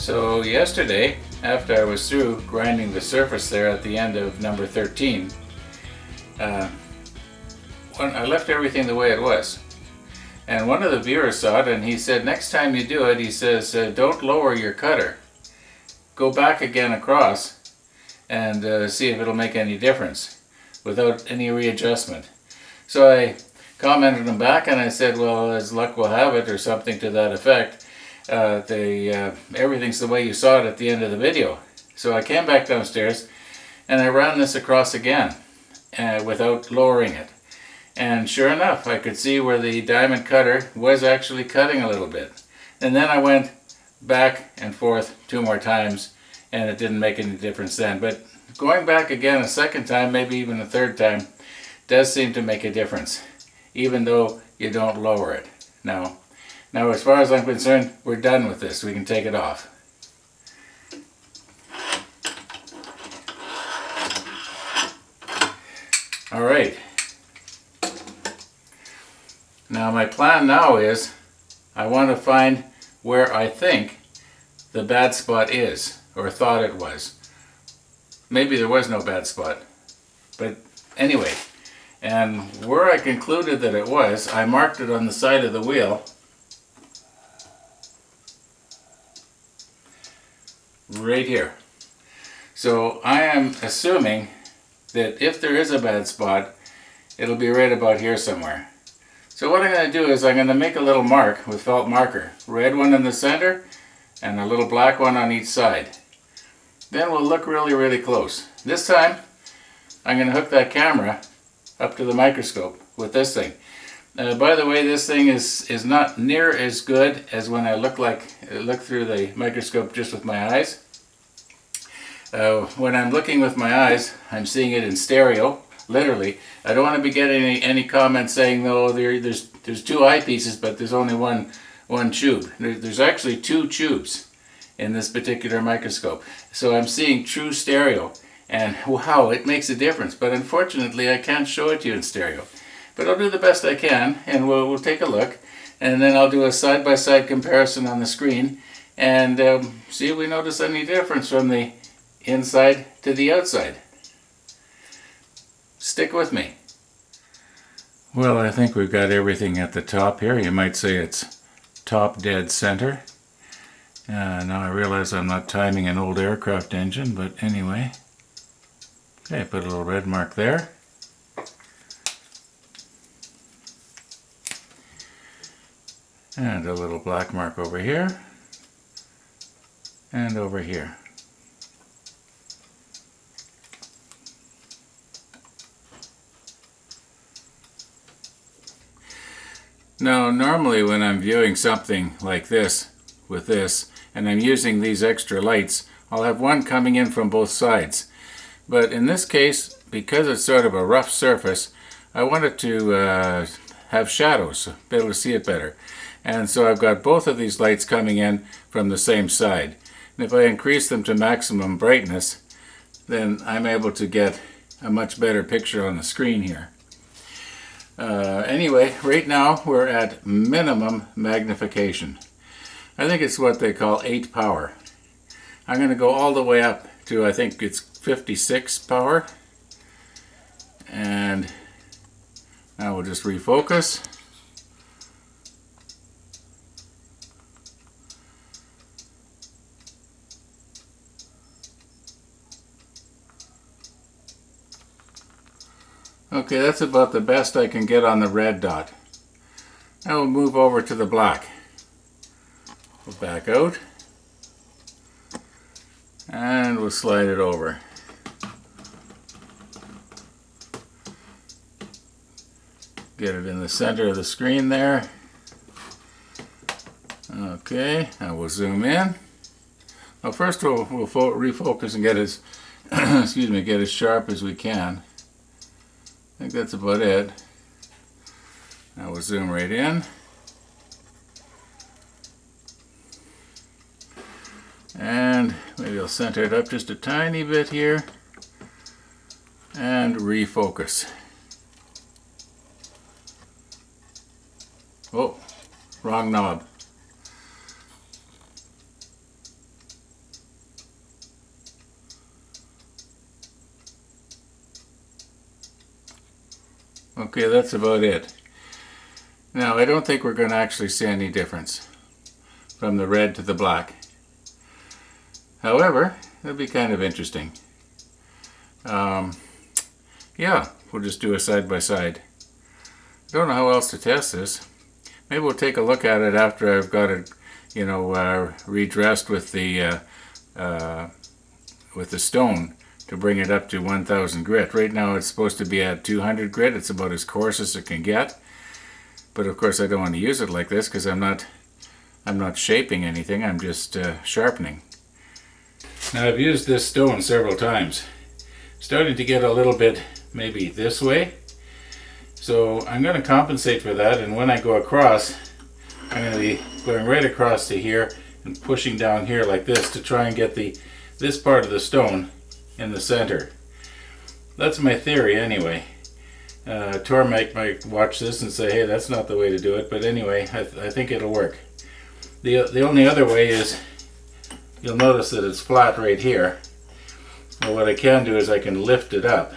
So yesterday, after I was through grinding the surface there at the end of number 13, I left everything the way it was. And one of the viewers saw it and he said, next time you do it, he says, don't lower your cutter. Go back again across and see if it'll make any difference without any readjustment. So I commented him back and I said, well, as luck will have it, or something to that effect, everything's the way you saw it at the end of the video. So I came back downstairs and I ran this across again without lowering it. And sure enough, I could see where the diamond cutter was actually cutting a little bit. And then I went back and forth 2 more times and it didn't make any difference then. But going back again a second time, maybe even a third time, does seem to make a difference, even though you don't lower it. Now as far as I'm concerned, we're done with this. We can take it off. All right. Now my plan now is I want to find where I think the bad spot is, or thought it was. Maybe there was no bad spot, but anyway, and where I concluded that it was, I marked it on the side of the wheel right here. So I am assuming that if there is a bad spot, it'll be right about here somewhere. So what I'm going to do is I'm going to make a little mark with felt marker. Red one in the center and a little black one on each side. Then we'll look really close. This time I'm going to hook that camera up to the microscope with this thing. By the way, this thing is not near as good as when I look through the microscope just with my eyes. When I'm looking with my eyes, I'm seeing it in stereo. Literally, I don't want to be getting any comments saying, no, there's 2 eyepieces, but there's only one tube. There's actually 2 tubes in this particular microscope. So I'm seeing true stereo, and wow, it makes a difference. But unfortunately, I can't show it to you in stereo. But I'll do the best I can, and we'll take a look, and then I'll do a side-by-side comparison on the screen, and see if we notice any difference from the inside to the outside. Stick with me. Well, I think we've got everything at the top here. You might say it's top dead center. Now I realize I'm not timing an old aircraft engine, but anyway. Okay, put a little red mark there. And a little black mark over here. And over here. Now, normally when I'm viewing something like this, with this, and I'm using these extra lights, I'll have one coming in from both sides. But in this case, because it's sort of a rough surface, I wanted to have shadows, so be able to see it better. And so I've got both of these lights coming in from the same side. And if I increase them to maximum brightness, then I'm able to get a much better picture on the screen here. Anyway, right now we're at minimum magnification. I think it's what they call 8 power. I'm going to go all the way up to, I think it's 56 power. And now we'll just refocus. Okay, that's about the best I can get on the red dot. Now we'll move over to the black. We'll back out. And we'll slide it over. Get it in the center of the screen there. Okay, now we'll zoom in. Well, first we'll refocus and get as get as sharp as we can. I think that's about it. Now we'll zoom right in. And maybe I'll center it up just a tiny bit here. And refocus. Oh, wrong knob. Okay, that's about it. Now, I don't think we're going to actually see any difference from the red to the black. However, it'll be kind of interesting. Yeah, we'll just do a side by side. Don't know how else to test this. Maybe we'll take a look at it after I've got it, redressed with the stone to bring it up to 1000 grit. Right now it's supposed to be at 200 grit. It's about as coarse as it can get. But of course I don't want to use it like this because I'm not shaping anything. I'm just sharpening. Now I've used this stone several times. Starting to get a little bit maybe this way. So I'm going to compensate for that, and when I go across, I'm going to be going right across to here and pushing down here like this to try and get this part of the stone in the center. That's my theory anyway. Tormek might watch this and say, hey, that's not the way to do it, but anyway, I think it'll work. The only other way is, you'll notice that it's flat right here. Well, what I can do is I can lift it up.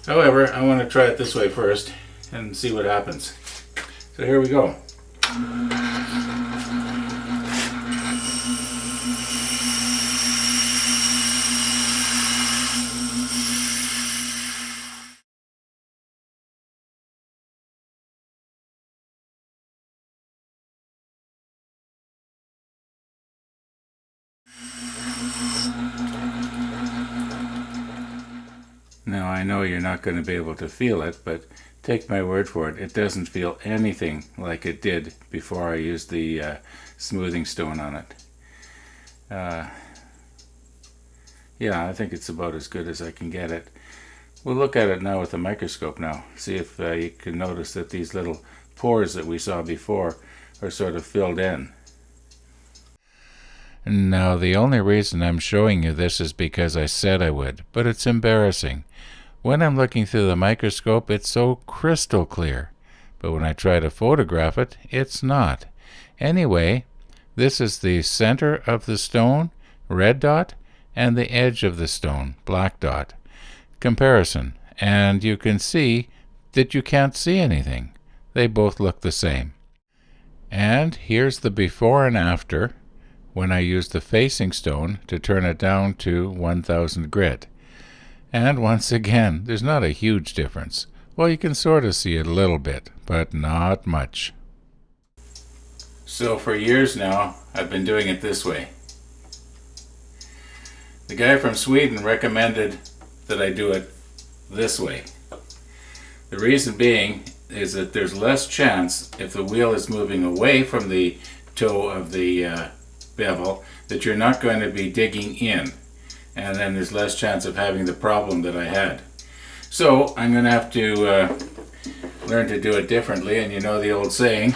However, I want to try it this way first and see what happens. So here we go. Now I know you're not going to be able to feel it, but take my word for it, it doesn't feel anything like it did before I used the smoothing stone on it. Yeah, I think it's about as good as I can get it. We'll look at it now with a microscope now, see if you can notice that these little pores that we saw before are sort of filled in. Now, the only reason I'm showing you this is because I said I would, but it's embarrassing. When I'm looking through the microscope, it's so crystal clear, but when I try to photograph it, it's not. Anyway, this is the center of the stone, red dot, and the edge of the stone, black dot. Comparison, and you can see that you can't see anything. They both look the same. And here's the before and after when I used the facing stone to turn it down to 1000 grit. And once again, there's not a huge difference. Well, you can sort of see it a little bit, but not much. So for years now, I've been doing it this way. The guy from Sweden recommended that I do it this way. The reason being is that there's less chance, if the wheel is moving away from the toe of the bevel, that you're not going to be digging in, and then there's less chance of having the problem that I had. So I'm going to have to learn to do it differently, and you know the old saying,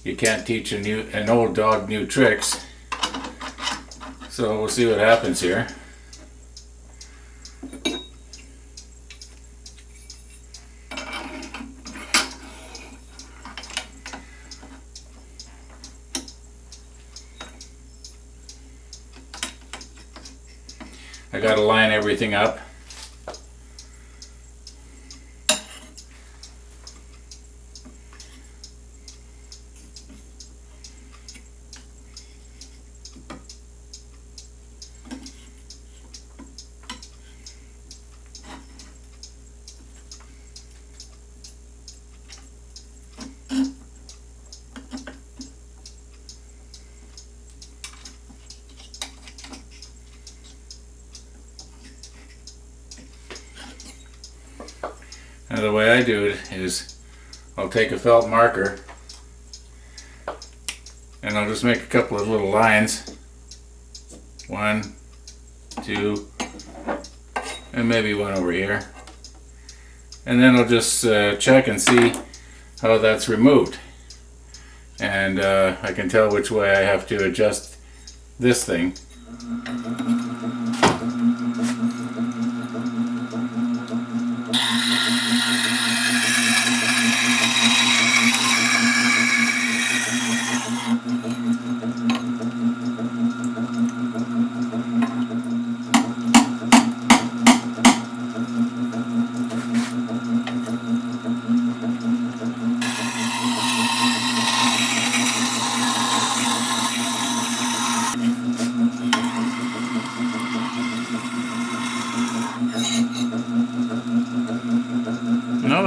you can't teach an old dog new tricks. So we'll see what happens here. I got to line everything up. Now the way I do it is I'll take a felt marker and I'll just make a couple of little lines. 1, 2, and maybe one over here. And then I'll just check and see how that's removed. And I can tell which way I have to adjust this thing.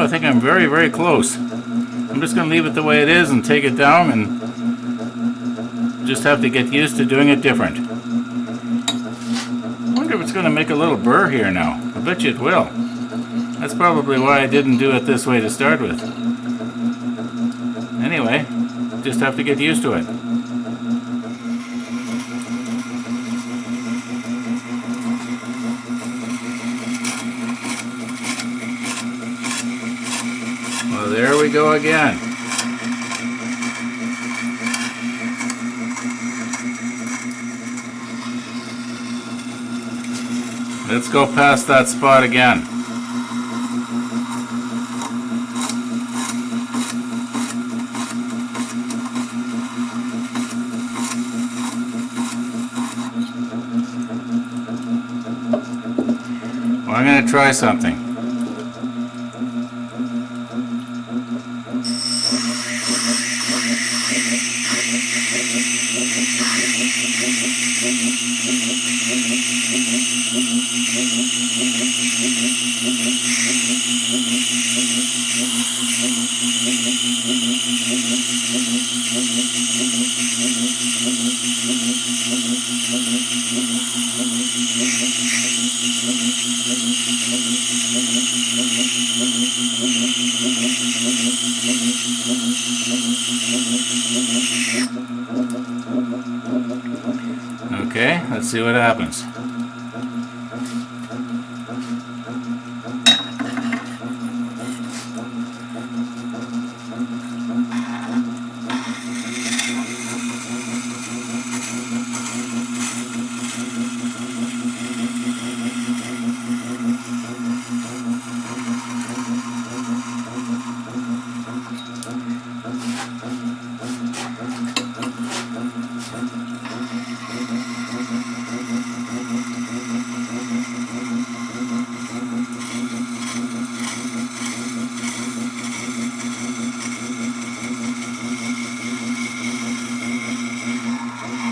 think I'm very, very close. I'm just going to leave it the way it is and take it down, and just have to get used to doing it different. I wonder if it's going to make a little burr here now. I bet you it will. That's probably why I didn't do it this way to start with. Anyway, just have to get used to it. Well, there we go again. Let's go past that spot again. Well, I'm going to try something. Okay, let's see what happens.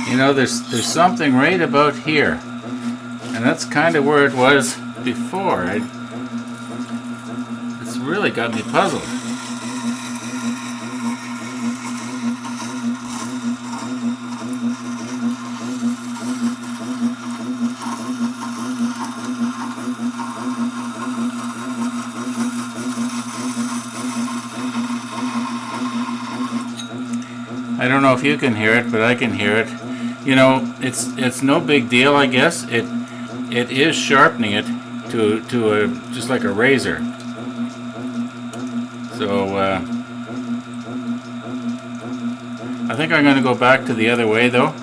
You know, there's something right about here, and that's kind of where it was before. It's really got me puzzled. I don't know if you can hear it, but I can hear it. You know, it's no big deal, I guess. It is sharpening it to a just like a razor. So I think I'm going to go back to the other way, though.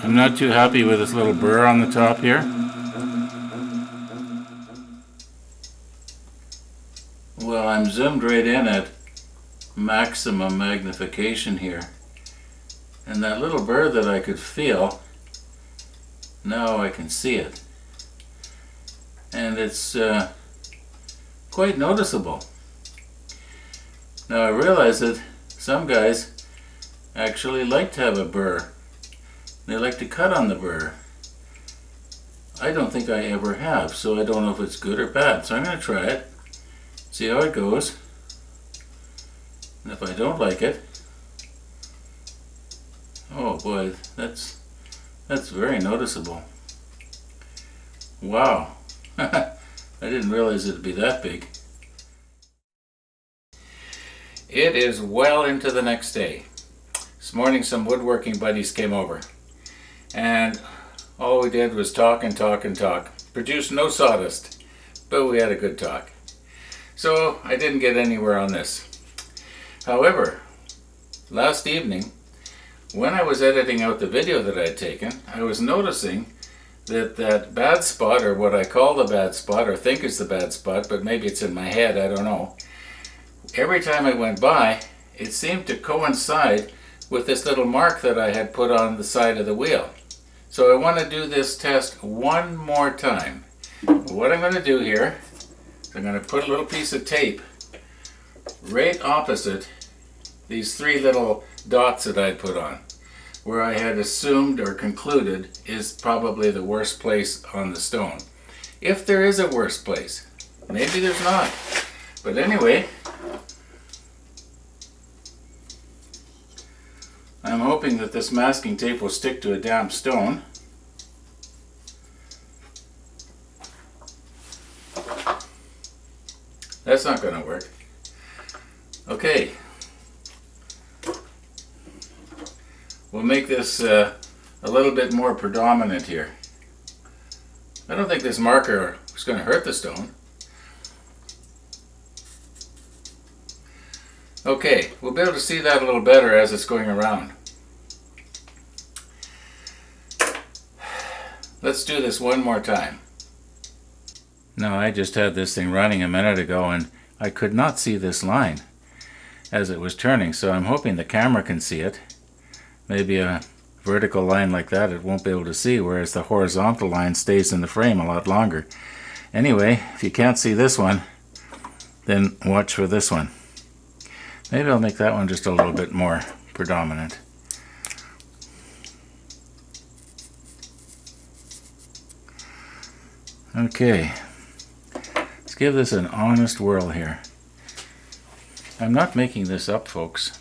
I'm not too happy with this little burr on the top here. Well, I'm zoomed right in at maximum magnification here. And that little burr that I could feel, now I can see it. And it's quite noticeable. Now I realize that some guys actually like to have a burr. They like to cut on the burr. I don't think I ever have, so I don't know if it's good or bad. So I'm going to try it, see how it goes. And if I don't like it, oh boy, that's very noticeable. Wow. I didn't realize it'd be that big. It is well into the next day. This morning some woodworking buddies came over, and all we did was talk and talk and talk. Produced no sawdust, but we had a good talk. So I didn't get anywhere on this. However, last evening, when I was editing out the video that I had taken, I was noticing that that bad spot, or what I call the bad spot, or think is the bad spot, but maybe it's in my head, I don't know. Every time I went by, it seemed to coincide with this little mark that I had put on the side of the wheel. So I want to do this test one more time. What I'm going to do here is I'm going to put a little piece of tape right opposite these three little dots that I put on, where I had assumed or concluded is probably the worst place on the stone. If there is a worse place, Maybe there's not. But anyway, I'm hoping that this masking tape will stick to a damp stone. That's not going to work. Okay. We'll make this a little bit more predominant here. I don't think this marker is going to hurt the stone. Okay, we'll be able to see that a little better as it's going around. Let's do this one more time. Now, I just had this thing running a minute ago and I could not see this line as it was turning, so I'm hoping the camera can see it. Maybe a vertical line like that it won't be able to see, whereas the horizontal line stays in the frame a lot longer. Anyway, if you can't see this one, then watch for this one. Maybe I'll make that one just a little bit more predominant. Okay, let's give this an honest whirl here. I'm not making this up, folks.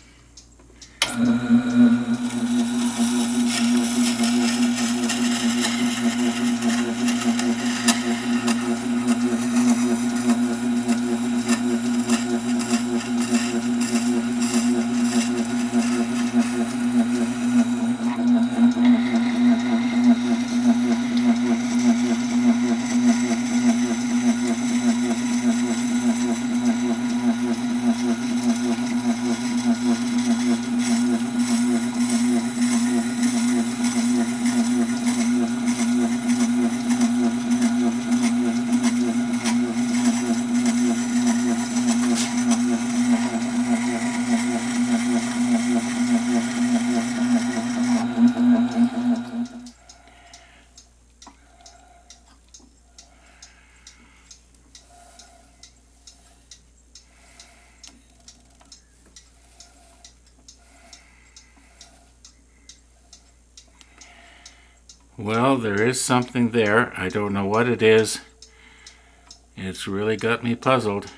Well, there is something there. I don't know what it is. It's really got me puzzled.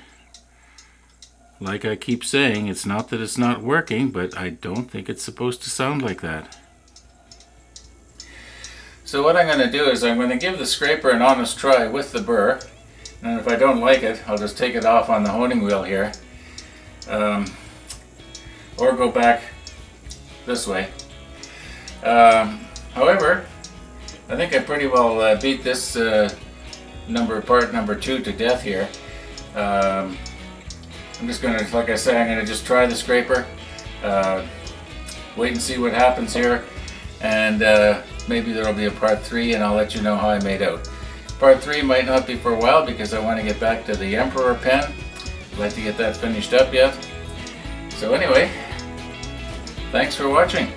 Like I keep saying, it's not that it's not working, but I don't think it's supposed to sound like that. So what I'm going to do is I'm going to give the scraper an honest try with the burr, and if I don't like it, I'll just take it off on the honing wheel here, or go back this way. However, I think I pretty well beat this part number 2 to death here. I'm just going to, like I said, I'm going to just try the scraper, wait and see what happens here, and maybe there'll be a part 3 and I'll let you know how I made out. Part 3 might not be for a while because I want to get back to the Emperor pen. I'd like to get that finished up yet. So anyway, thanks for watching.